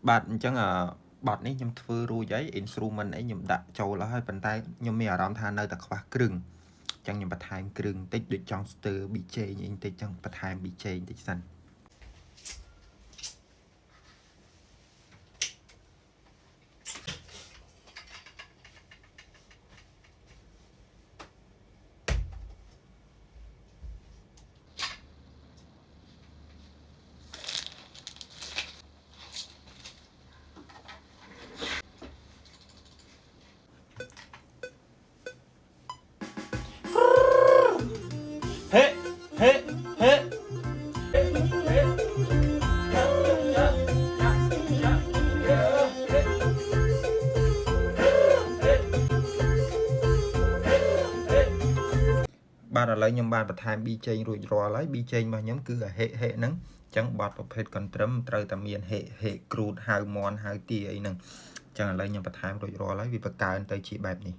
បាទអញ្ចឹងបទនេះខ្ញុំធ្វើរួចហើយ instrument អីខ្ញុំដាក់ចូលแล้วហើយប៉ុន្តែខ្ញុំមានអារម្មណ៍ថានៅតែខ្វះគ្រឿងអញ្ចឹងខ្ញុំបន្ថែមគ្រឿងបន្តិចដូចចង់ស្ទើ BJ អីបន្តិចអញ្ចឹងបន្ថែម BJ បន្តិចសិនហេហេហេបាទឥឡូវខ្ញុំបានបន្ថែម BJ រួចរាល់ហើយ BJ របស់ខ្ញុំគឺហេហេហ្នឹងអញ្ចឹងបទប្រភេទ control ត្រូវតែមានហេហេ crude ហៅមន់ហៅទាអីហ្នឹងអញ្ចឹងឥឡូវខ្ញុំបន្ថែមរួចរាល់ហើយវាបង្កើនទៅជាបែបនេះ